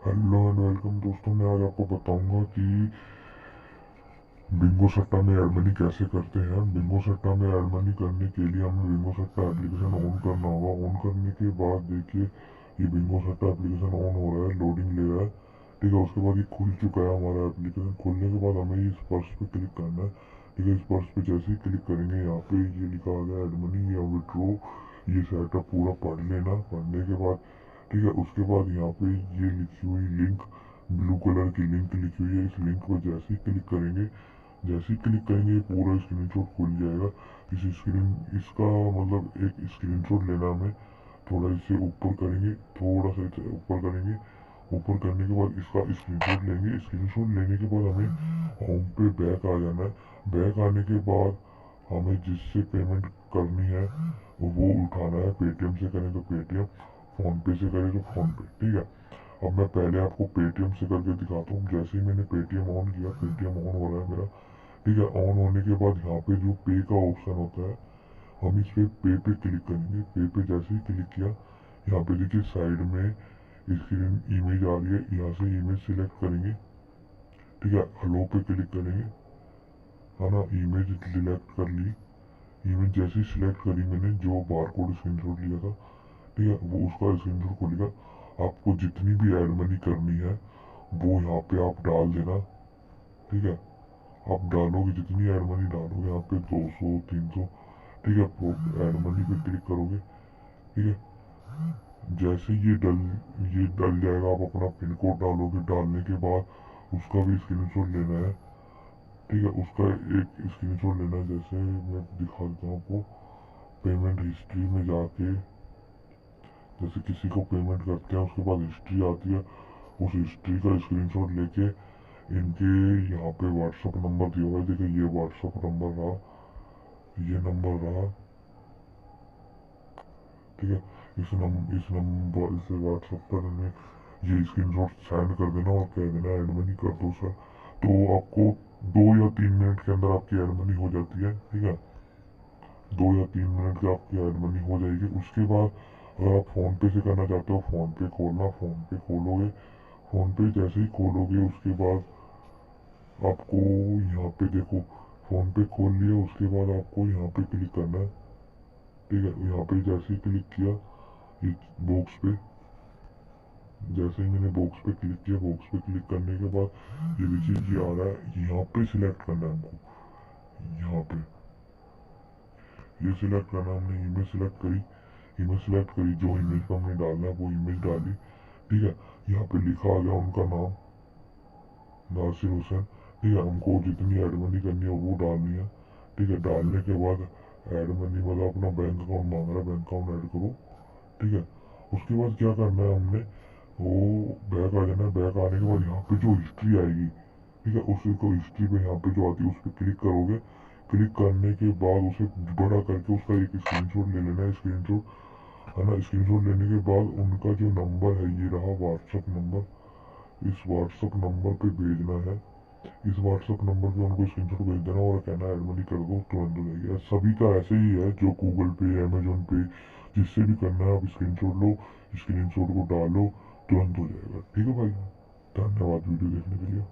Hello and welcome दोस्तों। मैं आज आपको बताऊंगा कि बिंगो सट्टा में एड मनी कैसे करते हैं। बिंगो सट्टा में एड मनी करने के लिए हमें बिंगो सट्टा एप्लीकेशन ऑन करना होगा। ऑन करने के बाद देखिए ये बिंगो सट्टा एप्लीकेशन ऑन हो रहा है, लोडिंग ले रहा है। ठीक है, उसके बाद ये खुल चुका है हमारा एप्लीकेशन। खुलने के बाद हमें इस पर्स पे क्लिक करना है। ठीक है, इस पर्स पे जैसे ही क्लिक करेंगे यहाँ पे ये लिखा आ गया एड मनी या विड्रॉ। ये सेटअप पूरा पढ़ लेना। पढ़ने के बाद ठीक है, उसके बाद यहाँ पे ये लिखी हुई लिंक, ब्लू कलर की लिंक लिखी हुई है। इस लिंक पर जैसे ही क्लिक करेंगे, जैसे ही क्लिक करेंगे ये पूरा स्क्रीनशॉट खुल जाएगा। इस स्क्रीन इसका मतलब एक स्क्रीनशॉट लेना हमें। थोड़ा इसे ऊपर करेंगे, थोड़ा सा इसे ऊपर करेंगे। ऊपर करने के बाद इसका स्क्रीनशॉट लेंगे। स्क्रीनशॉट लेने के बाद हमें होम पे बैक आ जाना है। बैक आने के बाद हमें जिससे पेमेंट करनी है वो उठाना है। पेटीएम से करें तो पेटीएम, फोन पे से करें तो फोन पे। ठीक है, अब मैं पहले आपको पेटीएम से करके दिखाता हूँ। जैसे ही मैंने पेटीएम ऑन किया, पेटीएम ऑन हो रहा है मेरा। ठीक है, ऑन होने के बाद यहाँ पे जो पे का ऑप्शन होता है, हम इस पे क्लिक करेंगे। पे पे जैसे ही क्लिक किया, यहाँ पे देखिए साइड में स्क्रीन इमेज आ रही है, यहाँ से इमेज सिलेक्ट करेंगे। ठीक है, हेलो पे क्लिक करेंगे, है ना। इमेज सिलेक्ट कर ली। इमेज जैसे ही सिलेक्ट करी मैंने, जो बारकोड स्क्रीनशॉट लिया था, ठीक है, वो उसका स्क्रीनशॉट खुलेगा। आपको जितनी भी एड मनी करनी है वो यहाँ पे आप डाल देना। ठीक है, आप डालोगे जितनी एड मनी डालोगे यहाँ पे 200 300। ठीक है, वो एड मनी पे क्लिक करोगे। ठीक है, जैसे ये डल जाएगा, आप अपना पिन कोड डालोगे। डालने के बाद उसका भी स्क्रीनशॉट लेना है। ठीक है, उसका एक स्क्रीनशॉट लेना है। जैसे मैं दिखा देता हूँ आपको। पेमेंट हिस्ट्री में जाके जैसे किसी को पेमेंट करते हैं उसके बाद हिस्ट्री आती है, उस हिस्ट्री का स्क्रीनशॉट लेके इनके यहाँ पे व्हाट्सअप नंबर दिया हुआ है। देखिए ये व्हाट्सअप नंबर रहा, ये नंबर रहा। ठीक है, इस नंबर से व्हाट्सअप पर हमें ये स्क्रीनशॉट सेंड कर देना और कह देना एड मनी कर दो सर। तो आपको 2 या 3 मिनट के अंदर आपकी एड मनी हो जाती है। ठीक है, 2 या 3 मिनट की आपकी एड मनी हो जाएगी। उसके बाद अगर आप फोन पे से करना चाहते हो, फोन पे खोलना, फोन पे खोलोगे। फोन पे जैसे ही खोलोगे उसके बाद आपको यहाँ पे देखो, फोन पे खोल लिया, उसके बाद आपको यहाँ पे क्लिक करना है। ठीक है, यहाँ पे जैसे ही क्लिक किया, ये बॉक्स पे जैसे ही मैंने बॉक्स पे क्लिक किया, बॉक्स पे क्लिक करने के बाद ये देखिए ये आ रहा है। यहाँ पे सिलेक्ट करना है हमको। यहाँ पे ये सिलेक्ट करना, हमने इमेज सिलेक्ट करी। इमेज सिलेक्ट करी, जो इमेज को हमने डालना है वो इमेज डाली। ठीक है, यहाँ पे लिखा आ गया उनका नाम, नासिर हुसैन। ठीक है, हमको जितनी एड मनी करनी है वो डालनी है। ठीक है, डालने के बाद एड मनी मतलब अपना बैंक अकाउंट मांग रहा है, बैंक अकाउंट ऐड करो। ठीक है, उसके बाद क्या करना है हमने, वो बैक आ जाना है। बैक आने के बाद यहाँ पे जो हिस्ट्री आएगी, ठीक है, उसी को हिस्ट्री पे यहाँ पे जो आती है उस पर क्लिक करोगे। क्लिक करने के बाद उसे बड़ा करके उसका एक स्क्रीनशॉट ले लेना है। स्क्रीनशॉट, है ना। स्क्रीनशॉट लेने के बाद उनका जो नंबर है, ये रहा व्हाट्सअप नंबर, इस व्हाट्सअप नंबर पे भेजना है। इस व्हाट्सअप नंबर पे उनको स्क्रीनशॉट भेज देना और कहना ऐड मनी कर दो, तुरंत हो जाएगी। सभी का ऐसे ही है, जो गूगल पे, अमेजोन पे, जिससे भी करना है आप स्क्रीनशॉट लो, स्क्रीनशॉट को डालो, तुरंत हो जाएगा। ठीक है भाई, धन्यवाद वीडियो देखने के लिए।